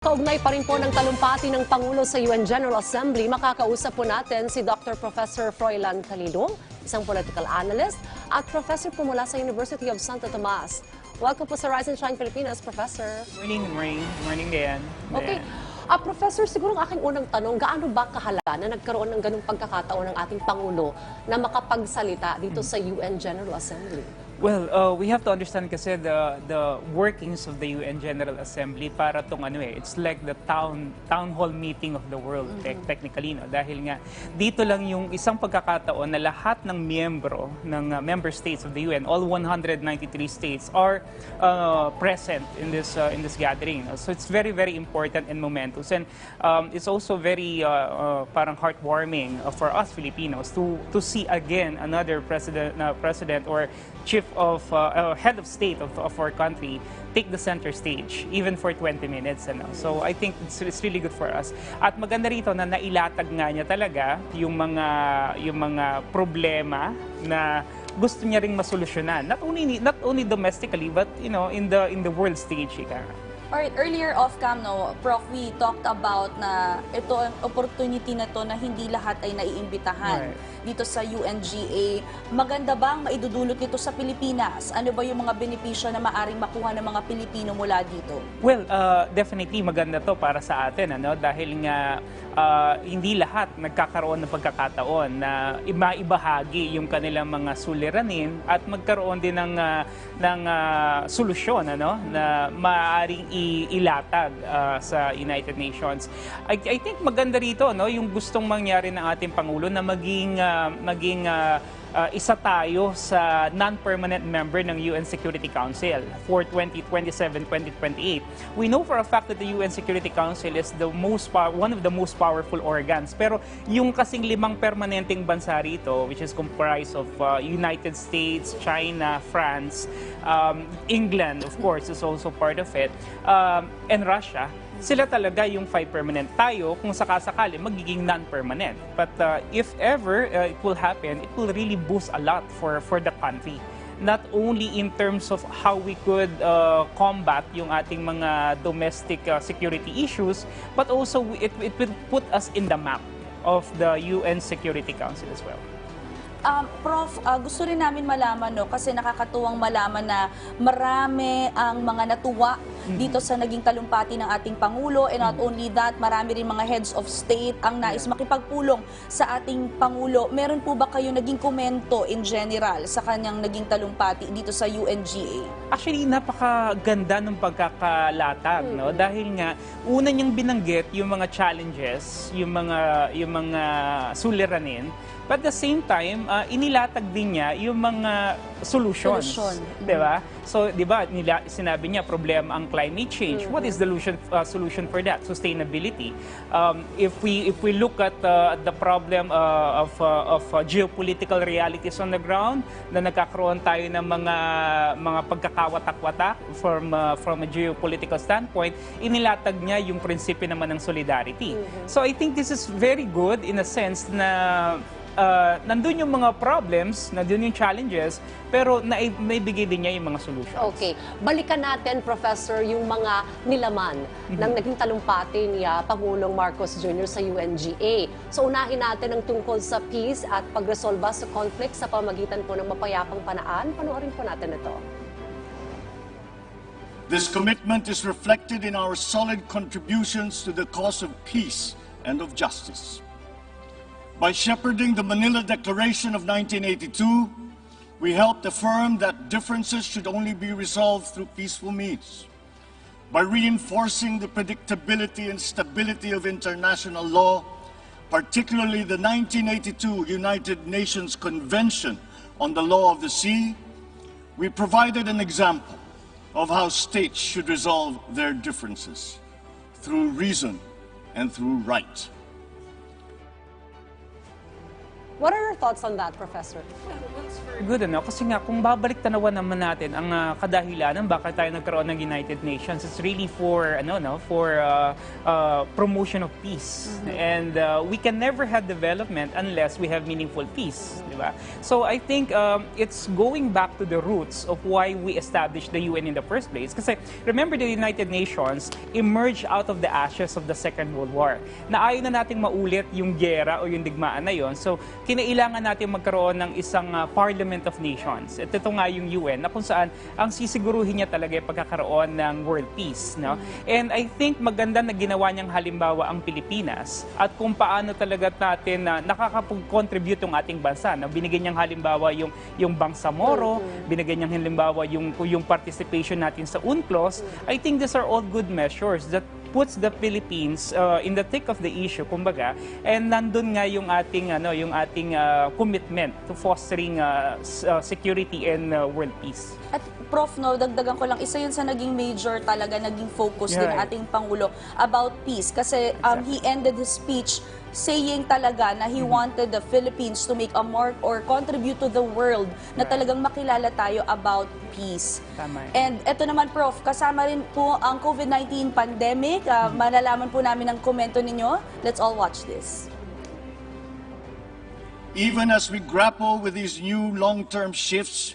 Kaugnay pa rin po ng talumpati ng Pangulo sa UN General Assembly, makakausap po natin si Dr. Professor Froilan Calilung, isang political analyst at professor po mula sa University of Santo Tomas. Welcome po sa Rise and Shine Pilipinas, Professor. Morning, Diane. Okay. Professor, siguro ang aking unang tanong, gaano ba kahalaga na nagkaroon ng ganung pagkakataon ng ating Pangulo na makapagsalita dito sa UN General Assembly? Well, we have to understand kasi the workings of the UN General Assembly para tong it's like the town hall meeting of the world technically, no? Dahil nga dito lang yung isang pagkakataon na lahat ng miyembro ng member states of the UN, all 193 states are present in this gathering. No? So it's very important and momentous, and it's also very parang heartwarming for us Filipinos to see again another president or chief of head of state of our country take the center stage even for 20 minutes. So I think it's really good for us. At maganda rito na nailatag nga niya talaga yung mga problema na gusto niya ring masolusyonan, not only domestically but in the world stage. Alright, earlier off-cam, Prof, we talked about na ito ang opportunity na to na hindi lahat ay naiimbitahan dito sa UNGA. Maganda bang maidudulot nito sa Pilipinas? Ano ba yung mga benepisyo na maaring makuha ng mga Pilipino mula dito? Well, definitely maganda to para sa atin, dahil nga hindi lahat nagkakaroon ng pagkakataon na maibahagi yung kanilang mga suliranin at magkaroon din ng solusyon na maaaring ilatag sa United Nations. I think maganda rito yung gustong mangyari ng ating Pangulo na maging isa tayo sa non-permanent member ng UN Security Council for 2027-2028. We know for a fact that the UN Security Council is one of the most powerful organs. Pero yung kasing 5 permanenteng bansa rito, which is comprised of United States, China, France, England, of course, is also part of it, and Russia, sila talaga yung 5 permanent. Tayo, kung sakasakali, magiging non-permanent. But if ever it will happen, it will really boost a lot for the country. Not only in terms of how we could combat yung ating mga domestic security issues, but also it will put us in the map of the UN Security Council as well. Prof, gusto rin namin malaman, kasi nakakatuwang malaman na marami ang mga natuwa dito sa naging talumpati ng ating Pangulo, and not only that, marami rin mga heads of state ang nais makipagpulong sa ating Pangulo. Meron po ba kayo naging komento in general sa kanyang naging talumpati dito sa UNGA? Actually, napakaganda ng pagkakalatag, dahil nga una niyang binanggit yung mga challenges, yung mga suliranin, but at the same time, inilatag din niya yung mga solutions. Diba? So, diba, sinabi niya, problema ang climate change. What is the solution for that? Sustainability. If we look at the problem of geopolitical realities on the ground, na nagkakaroon tayo ng mga pagkakawatak-watak from a geopolitical standpoint, inilatag niya yung prinsipyo naman ng solidarity. So, I think this is very good in a sense na nandun yung mga problems, nandun yung challenges, pero naibigay din niya yung mga solutions. Okay. Balikan natin, Professor, yung mga nilaman ng naging talumpati ni Pangulong Marcos Jr. sa UNGA. So unahin natin ang tungkol sa peace at pagresolba sa conflict sa pamagitan po ng mapayapang panaan. Panoorin po natin ito. This commitment is reflected in our solid contributions to the cause of peace and of justice. By shepherding the Manila Declaration of 1982, we helped affirm that differences should only be resolved through peaceful means. By reinforcing the predictability and stability of international law, particularly the 1982 United Nations Convention on the Law of the Sea, we provided an example of how states should resolve their differences through reason and through right. What are your thoughts on that, Professor? Good, ano? Kasi nga, kung babalik tanawan naman natin ang kadahilanan bakit tayo nagkaroon ng United Nations, it's really for, promotion of peace. And we can never have development unless we have meaningful peace, di ba? So I think it's going back to the roots of why we established the UN in the first place. Kasi remember, the United Nations emerged out of the ashes of the Second World War. Na ayaw na nating maulit yung gera o yung digmaan na yon. So kinailangan natin magkaroon ng isang Parliament of Nations. At ito nga yung UN na kung saan ang sisiguruhin niya talaga ay pagkakaroon ng world peace. No? And I think maganda na ginawa niyang halimbawa ang Pilipinas at kung paano talaga natin nakakapag-contribute yung ating bansa. No? Binigyan niyang halimbawa yung Bangsamoro, binigyan niyang halimbawa yung participation natin sa UNCLOS. I think these are all good measures that puts the Philippines in the thick of the issue, kumbaga, and nandun nga yung ating commitment to fostering security and world peace. At Prof, no, dagdagan ko lang, isa yun sa naging major talaga, naging focus din Yeah. ating Pangulo about peace. Kasi he ended his speech saying talaga na he wanted the Philippines to make a mark or contribute to the world na talagang makilala tayo about peace. Tama. And eto naman, Prof, kasama rin po ang COVID-19 pandemic. Malalaman po namin ang komento ninyo. Let's all watch this. Even as we grapple with these new long-term shifts,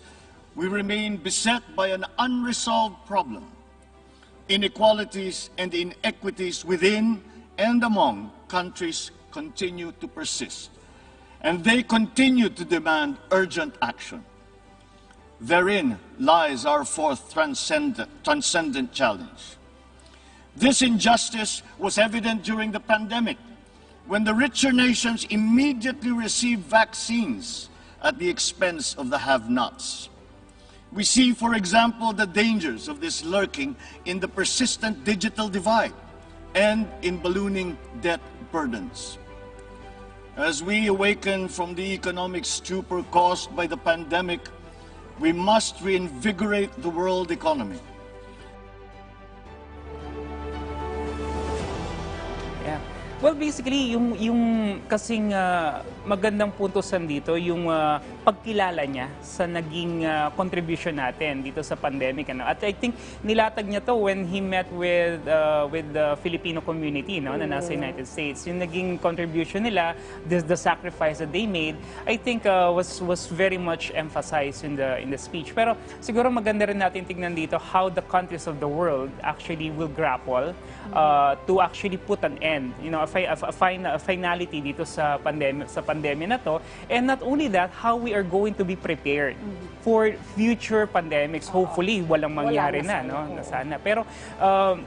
we remain beset by an unresolved problem. Inequalities and inequities within and among countries continue to persist, and they continue to demand urgent action. Therein lies our fourth transcendent challenge. This injustice was evident during the pandemic, when the richer nations immediately received vaccines at the expense of the have-nots. We see, for example, the dangers of this lurking in the persistent digital divide and in ballooning debt burdens. As we awaken from the economic stupor caused by the pandemic, we must reinvigorate the world economy. Yeah. Well, basically, yung kasing magandang puntosan dito, yung pagkilala niya sa naging contribution natin dito sa pandemic. Ano? At I think nilatag niya to when he met with the Filipino community, no, na nasa United States. Yung naging contribution nila, the sacrifice that they made, I think was very much emphasized in the speech. Pero siguro maganda rin natin tignan dito how the countries of the world actually will grapple to actually put an end, you know, a finality dito sa pandemya na to. And not only that, how we are going to be prepared for future pandemics. Hopefully, walang mangyari na, no? Na sana. Pero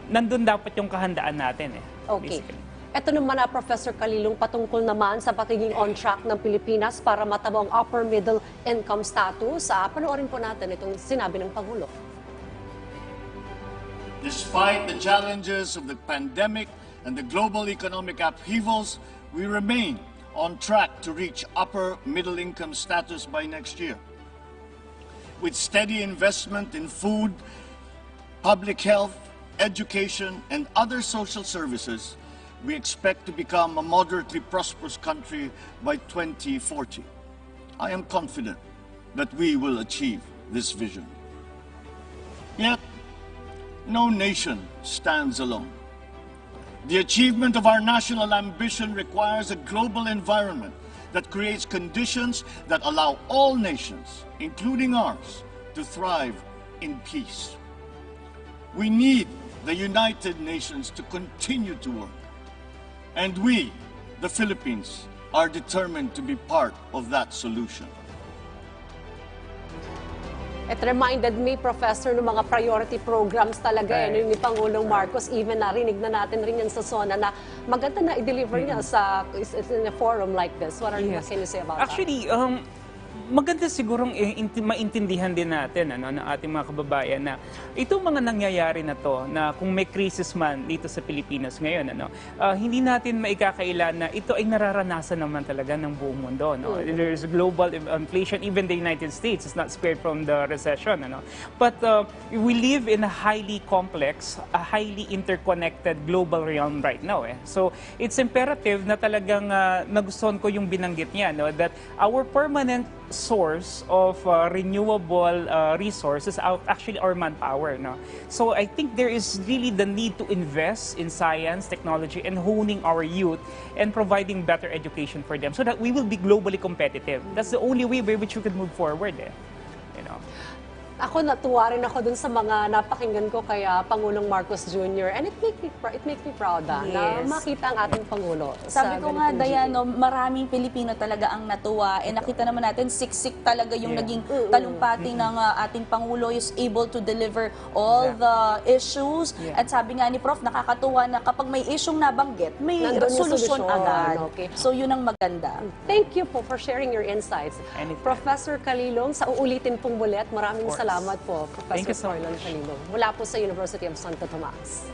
nandun dapat yung kahandaan natin. Okay. Basically. Ito naman na, Professor Calilung, patungkol naman sa pagiging on track ng Pilipinas para matamo ang upper middle income status. Panoorin po natin itong sinabi ng Pangulo. Despite the challenges of the pandemic and the global economic upheavals, we remain on track to reach upper middle income status by next year. With steady investment in food, public health, education, and other social services, we expect to become a moderately prosperous country by 2040. I am confident that we will achieve this vision. Yet, no nation stands alone. The achievement of our national ambition requires a global environment that creates conditions that allow all nations, including ours, to thrive in peace. We need the United Nations to continue to work. And we, the Philippines, are determined to be part of that solution. It reminded me, Professor, ng mga priority programs talaga yung ni Pangulong Marcos. Even narinig na natin rin yan sa SONA na maganda na i-deliver niya in a forum like this. What can you say about Actually, maganda sigurong maintindihan din natin ng ating mga kababayan na itong mga nangyayari na to, na kung may crisis man dito sa Pilipinas ngayon, hindi natin maikakaila na ito ay nararanasan naman talaga ng buong mundo. There's global inflation, even the United States is not spared from the recession. But we live in a highly complex, a highly interconnected global realm right now. So it's imperative na talagang nagustuhan ko yung binanggit niya, that our permanent source of renewable resources actually our manpower. So I think there is really the need to invest in science, technology, and honing our youth and providing better education for them so that we will be globally competitive. That's the only way by which we can move forward. Ako natuwa rin ako dun sa mga napakinggan ko kaya Pangulong Marcos Jr. And it makes me proud na Yes. makita ang ating Pangulo. Sabi sa ko nga, ganitong Dayan, GA. maraming Pilipino talaga ang natuwa. Eh nakita naman natin, siksik talaga yung naging talumpati ng ating Pangulo, is able to deliver all the issues. At sabi nga ni Prof, nakakatuwa na kapag may isyong nabanggit, may Nandun yung solusyon solusyon. agad. Okay. So yun ang maganda. Thank you po for sharing your insights. Anytime. Professor Calilung, sa uulitin pong bulet, maraming course. salamat po, Thank Professor you so Froilan much. Calilung. Mula po sa University of Santo Tomas.